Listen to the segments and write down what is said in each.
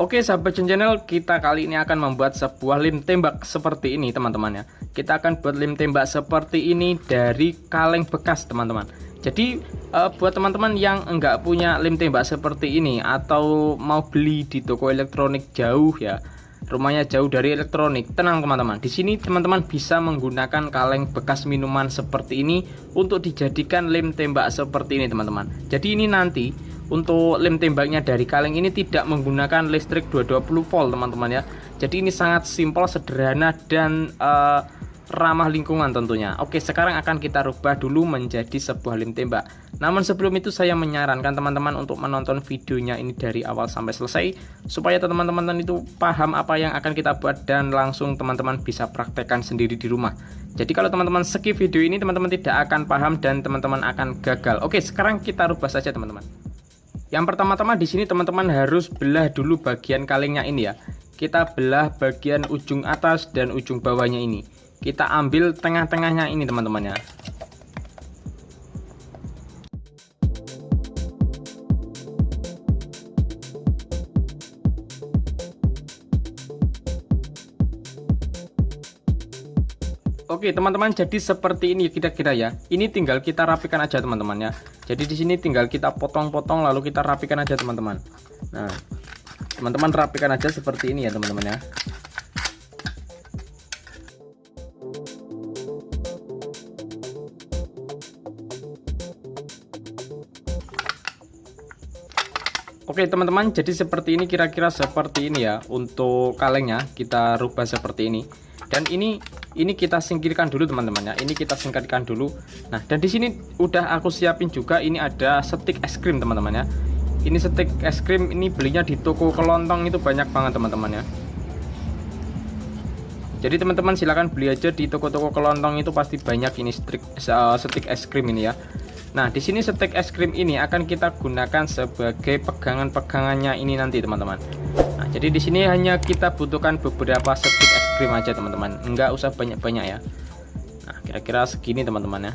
Oke sahabat channel, kita kali ini akan membuat sebuah lem tembak seperti ini teman-teman ya. Kita akan buat lem tembak seperti ini dari kaleng bekas teman-teman. Jadi buat teman-teman yang enggak punya lem tembak seperti ini atau mau beli di toko elektronik jauh ya, rumahnya jauh dari elektronik, tenang teman-teman. Di sini teman-teman bisa menggunakan kaleng bekas minuman seperti ini untuk dijadikan lem tembak seperti ini teman-teman. Jadi ini nanti untuk lem tembaknya dari kaleng ini tidak menggunakan listrik 220 volt teman-teman ya. Jadi ini sangat simpel, sederhana dan ramah lingkungan tentunya. Oke, sekarang akan kita rubah dulu menjadi sebuah lem tembak. Namun sebelum itu saya menyarankan teman-teman untuk menonton videonya ini dari awal sampai selesai, supaya teman-teman itu paham apa yang akan kita buat dan langsung teman-teman bisa praktekkan sendiri di rumah. Jadi kalau teman-teman skip video ini, teman-teman tidak akan paham dan teman-teman akan gagal. Oke, sekarang kita rubah saja teman-teman. Yang pertama-tama di sini teman-teman harus belah dulu bagian kalengnya ini ya. Kita belah bagian ujung atas dan ujung bawahnya ini. Kita ambil tengah-tengahnya ini teman-teman ya. Oke teman-teman, jadi seperti ini kira-kira ya. Ini tinggal kita rapikan aja teman-teman ya. Jadi di sini tinggal kita potong-potong lalu kita rapikan aja teman-teman. Nah, teman-teman rapikan aja seperti ini ya teman-teman ya. Oke teman-teman, jadi seperti ini kira-kira seperti ini ya. Untuk kalengnya kita rubah seperti ini. Dan ini kita singkirkan dulu teman-teman ya. Ini kita singkirkan dulu. Nah, dan di sini udah aku siapin juga, ini ada stik es krim teman-teman ya. Ini stik es krim, ini belinya di toko kelontong itu banyak banget teman-teman ya. Jadi teman-teman silahkan beli aja di toko-toko kelontong, itu pasti banyak ini stik es krim ini ya. Nah, di sini stik es krim ini akan kita gunakan sebagai pegangan-pegangannya ini nanti teman-teman. Nah, jadi di sini hanya kita butuhkan beberapa stik es krim aja teman-teman, enggak usah banyak-banyak ya. Nah, kira-kira segini teman-teman ya.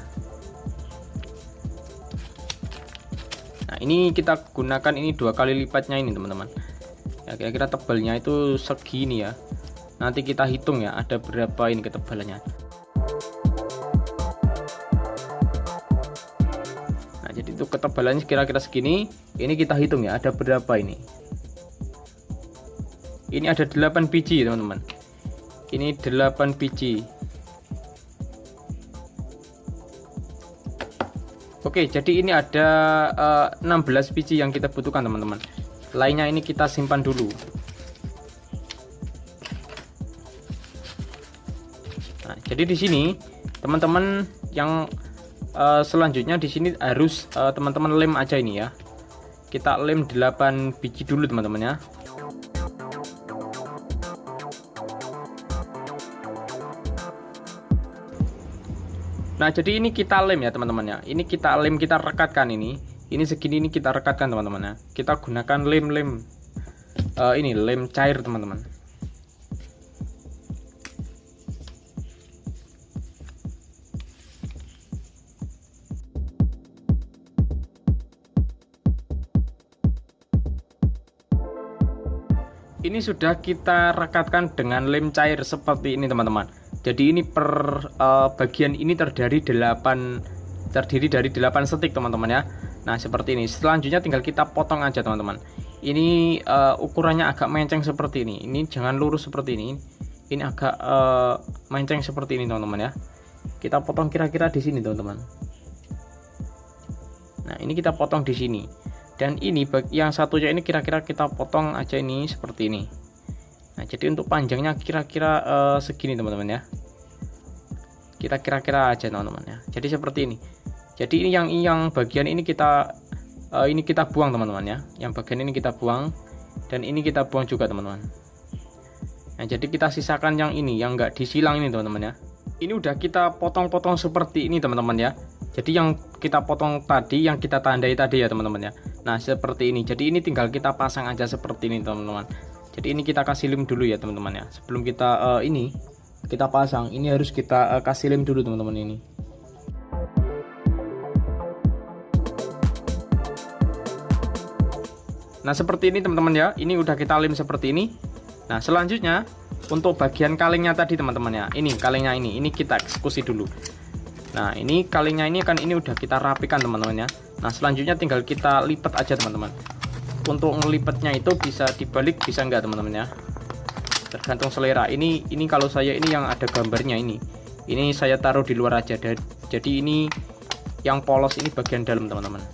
Nah, ini kita gunakan ini 2 kali lipatnya ini teman-teman. Ya, kira-kira tebalnya itu segini ya. Nanti kita hitung ya, ada berapa ini ketebalannya. Nah, jadi itu ketebalannya kira-kira segini. Ini kita hitung ya, ada berapa ini. Ini ada 8 biji teman-teman. Ini 8 biji. Oke, jadi ini ada 16 biji yang kita butuhkan teman-teman. Lainnya ini kita simpan dulu. Nah, jadi di sini teman-teman yang selanjutnya di sini harus teman-teman lem aja ini ya. Kita lem 8 biji dulu teman-teman ya. Nah, jadi ini kita lem ya teman-teman ya. Ini kita lem, kita rekatkan ini. Ini segini ini kita rekatkan teman-teman ya. Kita gunakan lem ini lem cair teman-teman. Ini sudah kita rekatkan dengan lem cair seperti ini teman-teman. Jadi ini per bagian ini terdiri dari 8 stik teman-teman ya. Nah, seperti ini. Selanjutnya tinggal kita potong aja teman-teman. Ini ukurannya agak menceng seperti ini. Ini jangan lurus seperti ini. Ini agak menceng seperti ini teman-teman ya. Kita potong kira-kira di sini teman-teman. Nah, ini kita potong di sini. Dan ini yang satunya ini kira-kira kita potong aja ini seperti ini. Nah, jadi untuk panjangnya kira-kira segini teman-teman ya. Kita kira-kira aja teman-teman ya. Jadi seperti ini. Jadi ini yang bagian ini kita buang teman-teman ya. Yang bagian ini kita buang dan ini kita buang juga teman-teman. Nah, jadi kita sisakan yang ini yang enggak disilang ini teman-teman ya. Ini udah kita potong-potong seperti ini teman-teman ya. Jadi yang kita potong tadi, yang kita tandai tadi ya teman-teman ya. Nah, seperti ini. Jadi ini tinggal kita pasang aja seperti ini teman-teman. Jadi ini kita kasih lem dulu ya teman-teman ya. Sebelum kita ini kita pasang, ini harus kita kasih lem dulu teman-teman ini. Nah seperti ini teman-teman ya, ini udah kita lem seperti ini. Nah selanjutnya untuk bagian kalengnya tadi teman-teman ya, ini kalengnya ini kita eksekusi dulu. Nah ini kalengnya ini kan ini udah kita rapikan teman-teman ya. Nah selanjutnya tinggal kita lipat aja teman-teman. Untuk ngelipatnya itu bisa dibalik bisa enggak teman-teman ya, tergantung selera. Ini kalau saya ini yang ada gambarnya ini saya taruh di luar aja, jadi ini yang polos ini bagian dalam teman-teman.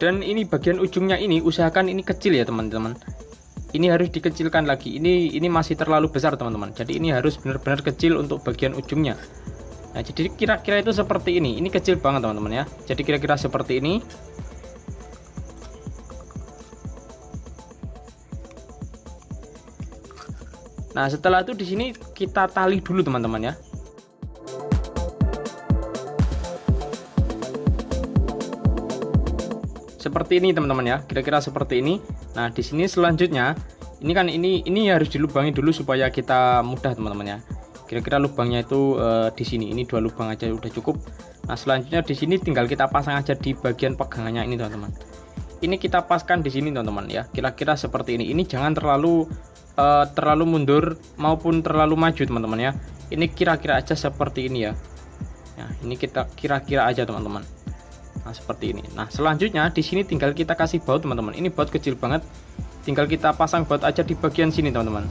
Dan ini bagian ujungnya ini usahakan ini kecil ya teman-teman, ini harus dikecilkan lagi, ini masih terlalu besar teman-teman, jadi ini harus benar-benar kecil untuk bagian ujungnya. Nah jadi kira-kira itu seperti ini kecil banget teman-teman ya, jadi kira-kira seperti ini. Nah setelah itu di sini kita tali dulu teman-teman ya. Seperti ini teman-teman ya, kira-kira seperti ini. Nah di sini selanjutnya ini kan ini harus dilubangi dulu supaya kita mudah teman-teman ya. Kira-kira lubangnya itu di sini, ini 2 lubang aja udah cukup. Nah selanjutnya di sini tinggal kita pasang aja di bagian pegangannya ini teman-teman. Ini kita paskan di sini teman-teman ya, kira-kira seperti ini. Ini jangan terlalu mundur maupun terlalu maju teman-teman ya. Ini kira-kira aja seperti ini ya. Nah ini kita kira-kira aja teman-teman. Nah seperti ini. Nah selanjutnya di sini tinggal kita kasih baut teman-teman. Ini baut kecil banget, tinggal kita pasang baut aja di bagian sini teman-teman.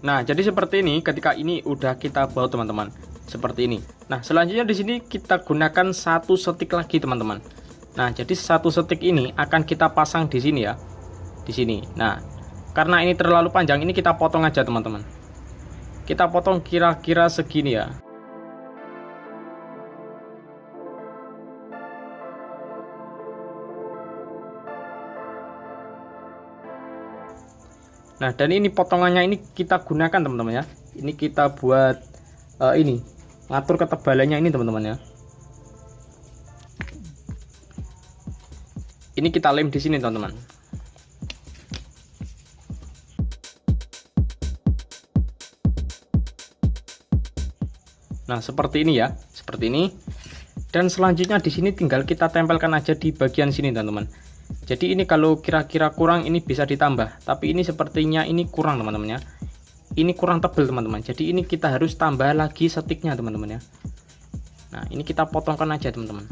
Nah jadi seperti ini, ketika ini udah kita baut teman-teman, seperti ini. Nah selanjutnya di sini kita gunakan 1 setik lagi teman-teman. Nah jadi 1 setik ini akan kita pasang di sini ya, di sini. Nah karena ini terlalu panjang, ini kita potong aja teman-teman. Kita potong kira-kira segini ya. Nah dan ini potongannya ini kita gunakan teman-teman ya. Ini kita buat ini ngatur ketebalannya ini teman-teman ya. Ini kita lem di sini teman-teman. Nah seperti ini ya, seperti ini. Dan selanjutnya di sini tinggal kita tempelkan aja di bagian sini teman-teman. Jadi ini kalau kira-kira kurang ini bisa ditambah, tapi ini sepertinya ini kurang teman-teman ya. Ini kurang tebal teman-teman, jadi ini kita harus tambah lagi setiknya teman-teman ya. Nah ini kita potongkan aja teman-teman.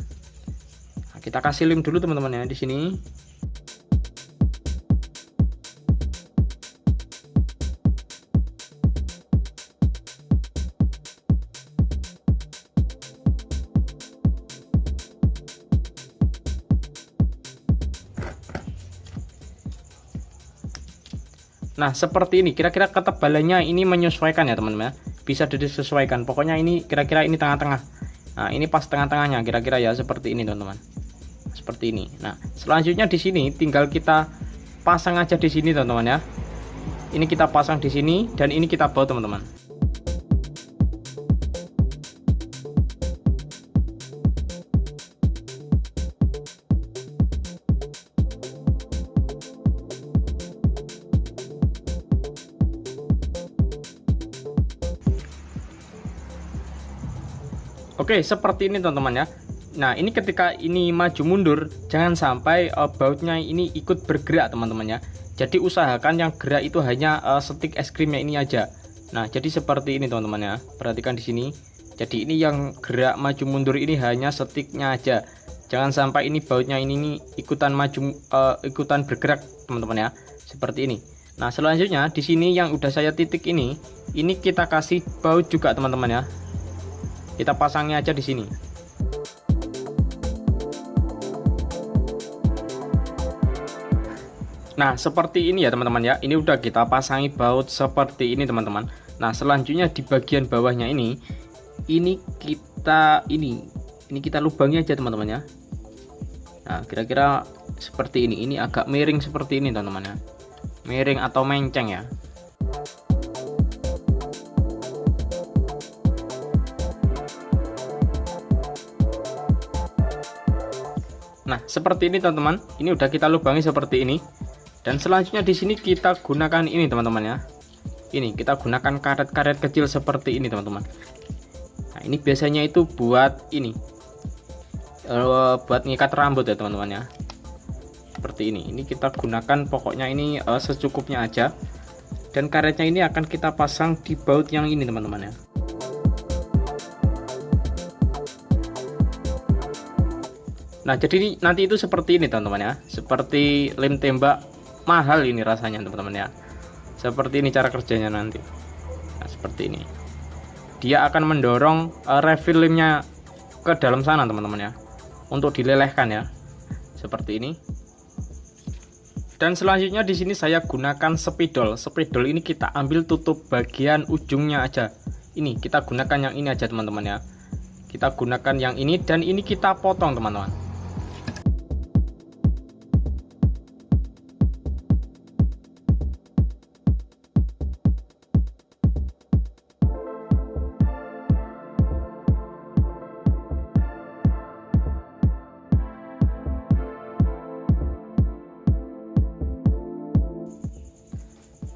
Nah, kita kasih lem dulu teman-teman ya di sini. Nah seperti ini, kira-kira ketebalannya ini menyesuaikan ya teman-teman ya, bisa disesuaikan. Pokoknya ini kira-kira ini tengah-tengah. Nah ini pas tengah-tengahnya kira-kira ya, seperti ini teman-teman, seperti ini. Nah selanjutnya di sini tinggal kita pasang aja di sini teman-teman ya. Ini kita pasang di sini dan ini kita baut teman-teman. Oke seperti ini teman-teman ya. Nah ini ketika ini maju mundur jangan sampai bautnya ini ikut bergerak teman-teman ya. Jadi usahakan yang gerak itu hanya stik es krimnya ini aja. Nah jadi seperti ini teman-teman ya, perhatikan di sini. Jadi ini yang gerak maju mundur ini hanya stiknya aja, jangan sampai ini bautnya ini ikutan maju ikutan bergerak teman-teman ya, seperti ini. Nah selanjutnya di sini yang udah saya titik ini kita kasih baut juga teman-teman ya. Kita pasangnya aja di sini. Nah seperti ini ya teman-teman ya, ini udah kita pasangi baut seperti ini teman-teman. Nah selanjutnya di bagian bawahnya ini kita lubangi aja teman-teman ya. Nah kira-kira seperti ini agak miring seperti ini teman-teman ya, miring atau menceng ya. Nah, seperti ini teman-teman. Ini udah kita lubangi seperti ini. Dan selanjutnya di sini kita gunakan ini teman-teman ya. Ini kita gunakan karet-karet kecil seperti ini teman-teman. Nah, ini biasanya itu buat ini. Buat ngikat rambut ya teman-teman ya. Seperti ini. Ini kita gunakan pokoknya ini secukupnya aja. Dan karetnya ini akan kita pasang di baut yang ini teman-teman ya. Nah, jadi nanti itu seperti ini teman-teman ya. Seperti lem tembak mahal ini rasanya teman-teman ya. Seperti ini cara kerjanya nanti. Nah, seperti ini. Dia akan mendorong refill lemnya ke dalam sana teman-teman ya. Untuk dilelehkan ya. Seperti ini. Dan selanjutnya di sini saya gunakan spidol. Spidol ini kita ambil tutup bagian ujungnya aja. Ini kita gunakan yang ini aja teman-teman ya. Kita gunakan yang ini dan ini kita potong teman-teman.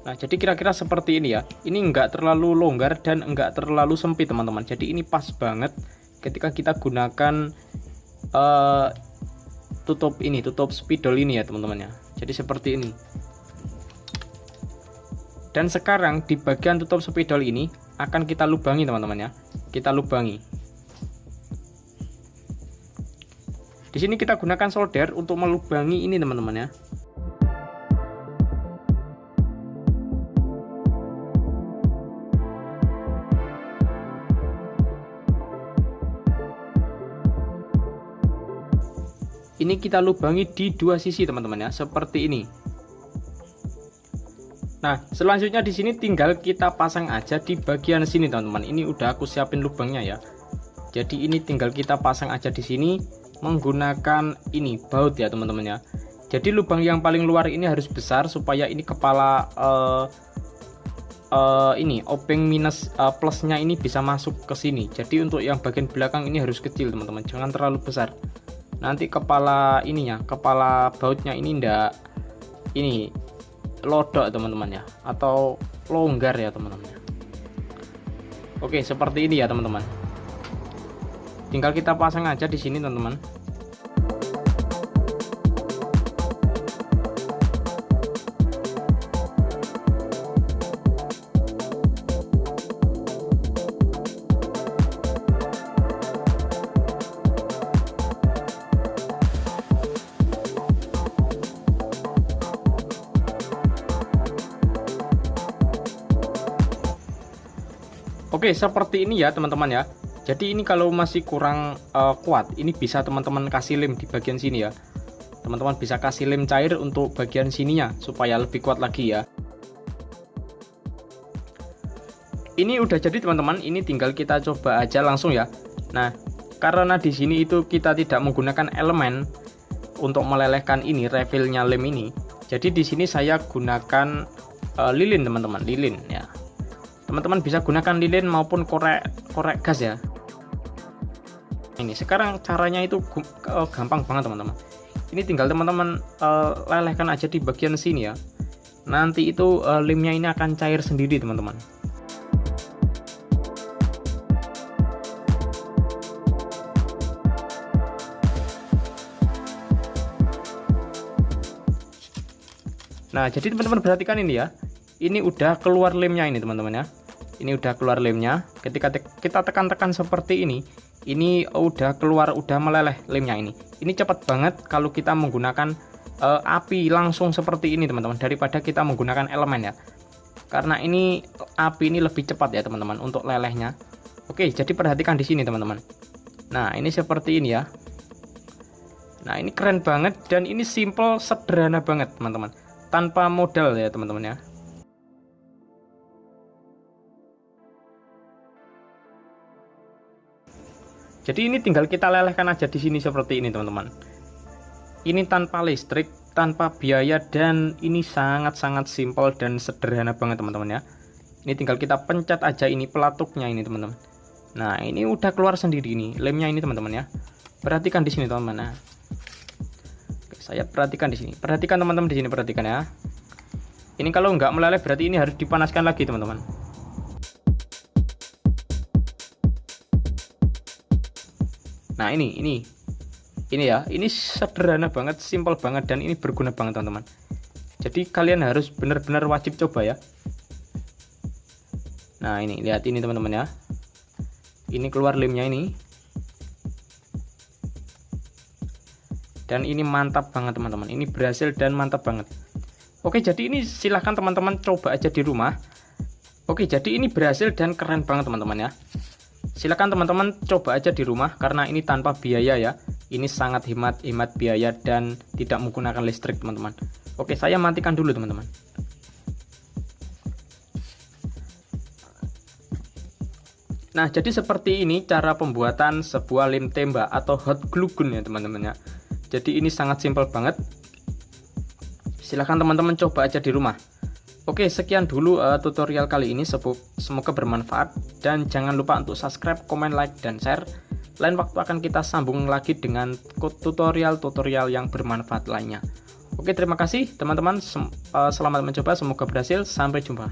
Nah, jadi kira-kira seperti ini ya. Ini enggak terlalu longgar dan enggak terlalu sempit teman-teman. Jadi ini pas banget ketika kita gunakan tutup spidol ini ya teman-teman ya. Jadi seperti ini. Dan sekarang di bagian tutup spidol ini akan kita lubangi teman-teman ya. Kita lubangi. Di sini kita gunakan solder untuk melubangi ini teman-teman ya. Ini kita lubangi di dua sisi teman-teman ya, seperti ini. Nah, selanjutnya di sini tinggal kita pasang aja di bagian sini teman-teman. Ini udah aku siapin lubangnya ya. Jadi ini tinggal kita pasang aja di sini menggunakan ini baut ya teman-teman ya. Jadi lubang yang paling luar ini harus besar supaya ini kepala ini obeng minus plusnya ini bisa masuk ke sini. Jadi untuk yang bagian belakang ini harus kecil teman-teman, jangan terlalu besar. Nanti kepala ininya, kepala bautnya ini ndak ini lodok teman-teman ya, atau longgar ya teman-teman ya. Oke, seperti ini ya teman-teman. Tinggal kita pasang aja di sini teman-teman. Oke, seperti ini ya teman-teman ya. Jadi ini kalau masih kurang kuat, ini bisa teman-teman kasih lem di bagian sini ya. Teman-teman bisa kasih lem cair untuk bagian sininya supaya lebih kuat lagi ya. Ini udah jadi teman-teman, ini tinggal kita coba aja langsung ya. Nah, karena di sini itu kita tidak menggunakan elemen untuk melelehkan ini refillnya lem ini. Jadi di sini saya gunakan lilin teman-teman, lilin ya. Teman-teman bisa gunakan lilin maupun korek gas ya. Ini sekarang caranya itu gampang banget teman-teman. Ini tinggal teman-teman lelehkan aja di bagian sini ya. Nanti itu lemnya ini akan cair sendiri teman-teman. Nah, jadi teman-teman perhatikan ini ya. Ini udah keluar lemnya ini teman-teman ya. Ini udah keluar lemnya. Ketika kita tekan-tekan seperti ini udah keluar, udah meleleh lemnya ini. Ini cepat banget kalau kita menggunakan api langsung seperti ini teman-teman, daripada kita menggunakan elemen ya. Karena ini api ini lebih cepat ya teman-teman untuk lelehnya. Oke, jadi perhatikan di sini teman-teman. Nah, ini seperti ini ya. Nah, ini keren banget dan ini simple, sederhana banget teman-teman. Tanpa modal ya teman-teman ya. Jadi ini tinggal kita lelehkan aja di sini seperti ini teman-teman. Ini tanpa listrik, tanpa biaya, dan ini sangat-sangat simpel dan sederhana banget teman-teman ya. Ini tinggal kita pencet aja ini pelatuknya ini teman-teman. Nah, ini udah keluar sendiri nih lemnya ini teman-teman ya. Perhatikan di sini teman-teman. Nah, Saya perhatikan di sini. Perhatikan teman-teman di sini, perhatikan ya. Ini kalau nggak meleleh berarti ini harus dipanaskan lagi teman-teman. Nah ini ya, ini sederhana banget, simpel banget, dan ini berguna banget teman-teman. Jadi kalian harus benar-benar wajib coba ya. Nah ini lihat ini teman-teman ya. Ini keluar lemnya ini. Dan ini mantap banget teman-teman. Ini berhasil dan mantap banget. Oke, jadi ini silahkan teman-teman coba aja di rumah. Oke, jadi ini berhasil dan keren banget teman-teman ya. Silahkan teman-teman coba aja di rumah karena ini tanpa biaya ya. Ini sangat hemat biaya dan tidak menggunakan listrik teman-teman. Oke, saya matikan dulu teman-teman. Nah, jadi seperti ini cara pembuatan sebuah lem tembak atau hot glue gun ya teman-teman ya. Jadi ini sangat simpel banget. Silahkan teman-teman coba aja di rumah. Oke, sekian dulu tutorial kali ini. Semoga bermanfaat. Dan jangan lupa untuk subscribe, komen, like, dan share. Lain waktu akan kita sambung lagi dengan tutorial-tutorial yang bermanfaat lainnya. Oke, terima kasih teman-teman. Selamat mencoba, semoga berhasil. Sampai jumpa.